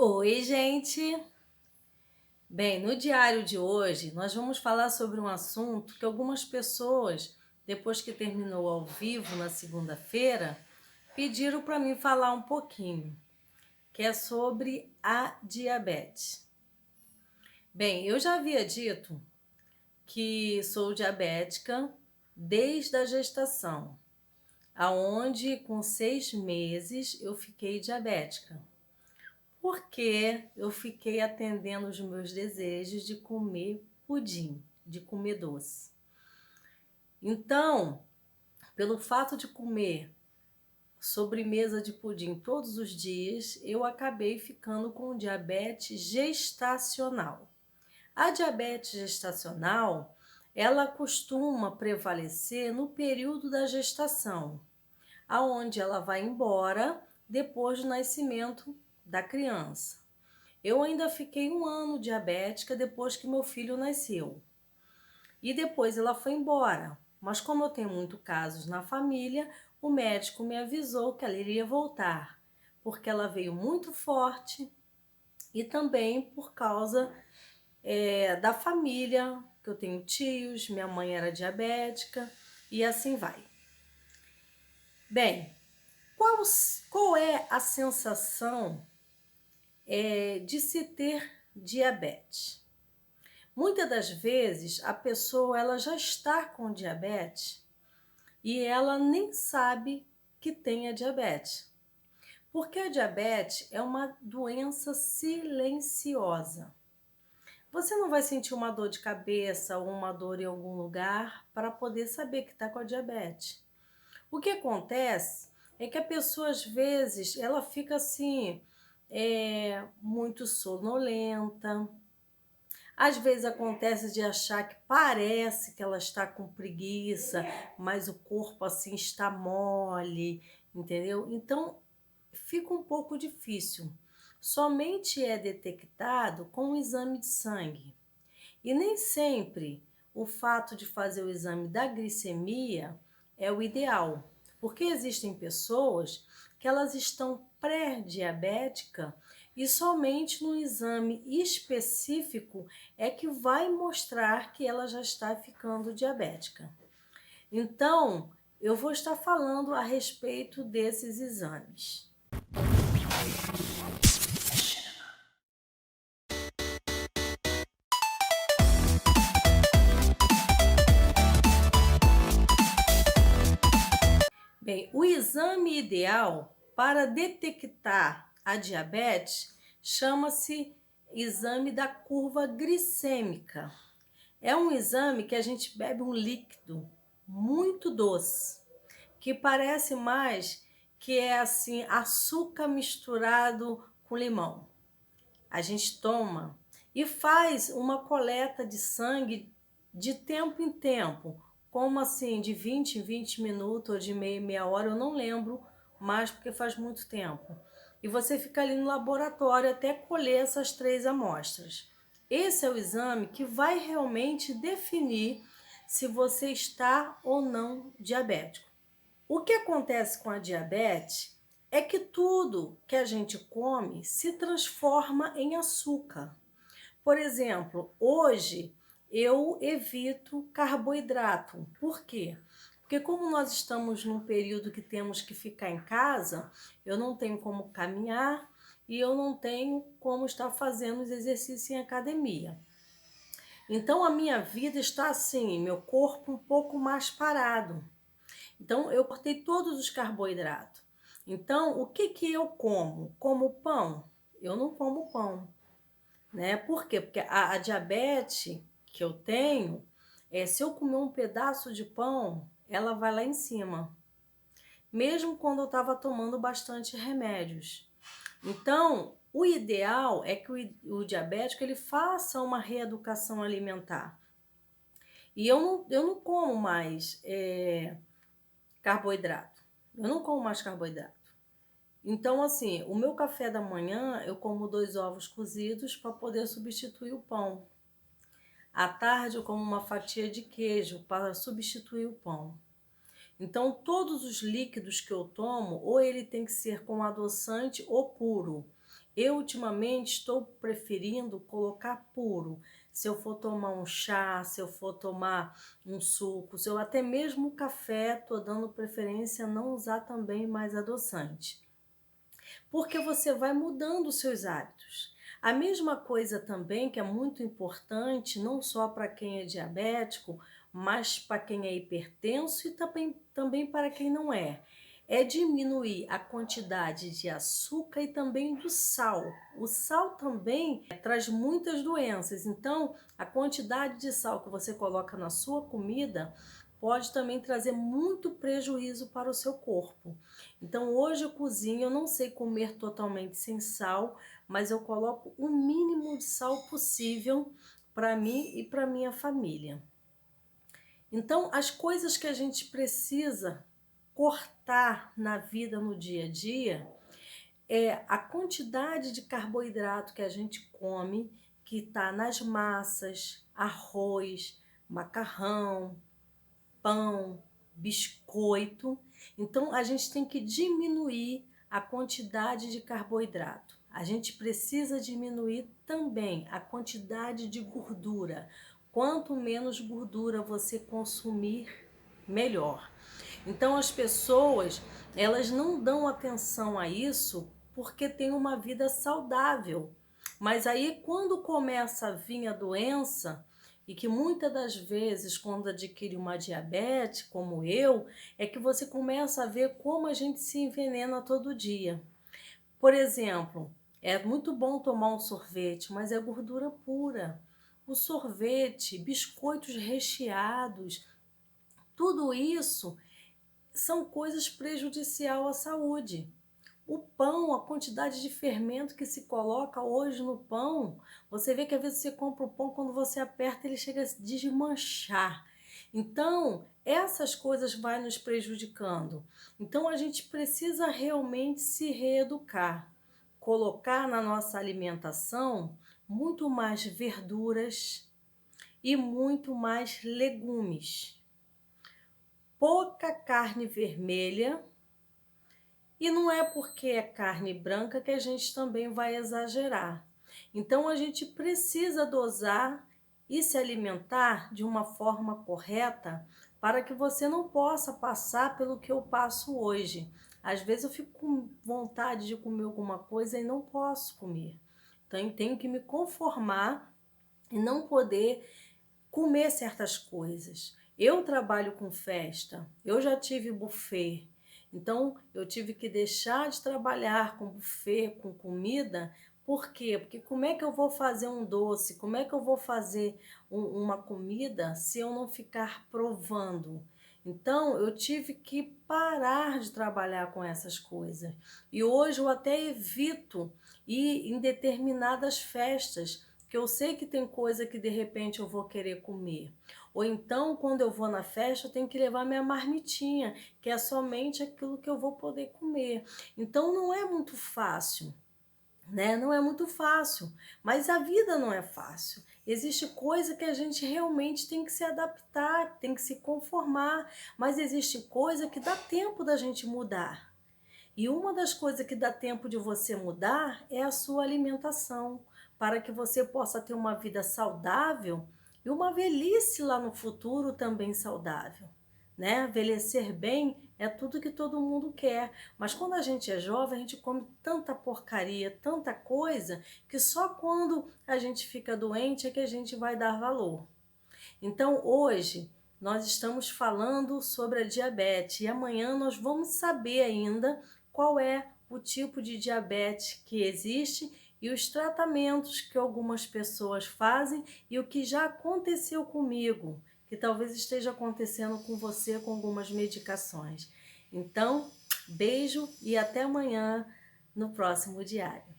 Oi, gente! Bem, no diário de hoje nós vamos falar sobre um assunto que algumas pessoas, depois que terminou ao vivo na segunda-feira, pediram para mim falar um pouquinho, que é sobre a diabetes. Bem, eu já havia dito que sou diabética desde a gestação, aonde com 6 meses eu fiquei diabética. Porque eu fiquei atendendo os meus desejos de comer pudim, de comer doce. Então, pelo fato de comer sobremesa de pudim todos os dias, eu acabei ficando com diabetes gestacional. A diabetes gestacional, ela costuma prevalecer no período da gestação, aonde ela vai embora depois do nascimento da criança. Eu ainda fiquei 1 ano diabética depois que meu filho nasceu. E depois ela foi embora. Mas como eu tenho muitos casos na família, o médico me avisou que ela iria voltar, porque ela veio muito forte e também por causa da família, que eu tenho tios, minha mãe era diabética e assim vai. Bem, qual é a sensação de se ter diabetes? Muitas das vezes a pessoa ela já está com diabetes e ela nem sabe que tem a diabetes. Porque a diabetes é uma doença silenciosa. Você não vai sentir uma dor de cabeça ou uma dor em algum lugar para poder saber que está com a diabetes. O que acontece é que a pessoa às vezes ela fica assim, muito sonolenta. Às vezes acontece de achar que parece que ela está com preguiça, mas o corpo assim está mole, entendeu? Então fica um pouco difícil. Somente é detectado com o exame de sangue. E nem sempre o fato de fazer o exame da glicemia é o ideal, porque existem pessoas que elas estão pré-diabética e somente no exame específico é que vai mostrar que ela já está ficando diabética. Então, eu vou estar falando a respeito desses exames. Bem, o exame ideal para detectar a diabetes chama-se exame da curva glicêmica. É um exame que a gente bebe um líquido muito doce, que parece mais que é assim açúcar misturado com limão. A gente toma e faz uma coleta de sangue de tempo em tempo, como assim, de 20 em 20 minutos ou de meia em meia hora, eu não lembro mais porque faz muito tempo. E você fica ali no laboratório até colher essas 3 amostras. Esse é o exame que vai realmente definir se você está ou não diabético. O que acontece com a diabetes é que tudo que a gente come se transforma em açúcar. Por exemplo, hoje eu evito carboidrato. Por quê? Porque como nós estamos num período que temos que ficar em casa, eu não tenho como caminhar e eu não tenho como estar fazendo os exercícios em academia. Então a minha vida está assim, meu corpo um pouco mais parado. Então, eu cortei todos os carboidratos. Então, o que que eu como? Como pão? Eu não como pão, né? Por quê? Porque a diabetes que eu tenho, se eu comer um pedaço de pão, ela vai lá em cima. Mesmo quando eu estava tomando bastante remédios. Então, o ideal é que o diabético ele faça uma reeducação alimentar. E eu não como mais carboidrato. Eu não como mais carboidrato. Então, assim, o meu café da manhã eu como 2 ovos cozidos para poder substituir o pão. À tarde eu como uma fatia de queijo para substituir o pão. Então, todos os líquidos que eu tomo, ou ele tem que ser com adoçante ou puro. Eu ultimamente estou preferindo colocar puro. Se eu for tomar um chá, se eu for tomar um suco, se eu até mesmo café, estou dando preferência a não usar também mais adoçante. Porque você vai mudando os seus hábitos. A mesma coisa também, que é muito importante, não só para quem é diabético, mas para quem é hipertenso e também para quem não é diminuir a quantidade de açúcar e também do sal. O sal também traz muitas doenças, então a quantidade de sal que você coloca na sua comida pode também trazer muito prejuízo para o seu corpo. Então hoje eu cozinho, eu não sei comer totalmente sem sal, mas eu coloco o mínimo de sal possível para mim e para minha família. Então as coisas que a gente precisa cortar na vida no dia a dia é a quantidade de carboidrato que a gente come, que está nas massas, arroz, macarrão, pão, biscoito. Então a gente tem que diminuir a quantidade de carboidrato. A gente precisa diminuir também a quantidade de gordura. Quanto menos gordura você consumir, melhor. Então as pessoas, elas não dão atenção a isso porque tem uma vida saudável. Mas aí quando começa a vir a doença, e que muitas das vezes quando adquire uma diabetes, como eu, é que você começa a ver como a gente se envenena todo dia. Por exemplo, é muito bom tomar um sorvete, mas é gordura pura. O sorvete, biscoitos recheados, tudo isso são coisas prejudiciais à saúde. O pão, a quantidade de fermento que se coloca hoje no pão, você vê que às vezes você compra o pão, quando você aperta ele chega a desmanchar. Então, essas coisas vão nos prejudicando. Então, a gente precisa realmente se reeducar, colocar na nossa alimentação muito mais verduras e muito mais legumes. Pouca carne vermelha, e não é porque é carne branca que a gente também vai exagerar. Então a gente precisa dosar e se alimentar de uma forma correta para que você não possa passar pelo que eu passo hoje. Às vezes eu fico com vontade de comer alguma coisa e não posso comer. Então eu tenho que me conformar e não poder comer certas coisas. Eu trabalho com festa, eu já tive buffet, então eu tive que deixar de trabalhar com buffet, com comida. Por quê? Porque como é que eu vou fazer um doce, como é que eu vou fazer uma comida se eu não ficar provando? Então eu tive que parar de trabalhar com essas coisas. E hoje eu até evito ir em determinadas festas, que eu sei que tem coisa que de repente eu vou querer comer. Ou então, quando eu vou na festa, eu tenho que levar minha marmitinha, que é somente aquilo que eu vou poder comer. Então, não é muito fácil, né? Não é muito fácil, mas a vida não é fácil. Existe coisa que a gente realmente tem que se adaptar, tem que se conformar, mas existe coisa que dá tempo da gente mudar. E uma das coisas que dá tempo de você mudar é a sua alimentação, para que você possa ter uma vida saudável e uma velhice lá no futuro também saudável, né? Envelhecer bem é tudo que todo mundo quer, mas quando a gente é jovem, a gente come tanta porcaria, tanta coisa, que só quando a gente fica doente é que a gente vai dar valor. Então, hoje nós estamos falando sobre a diabetes e amanhã nós vamos saber ainda qual é o tipo de diabetes que existe e os tratamentos que algumas pessoas fazem e o que já aconteceu comigo, que talvez esteja acontecendo com você com algumas medicações. Então, beijo e até amanhã no próximo diário.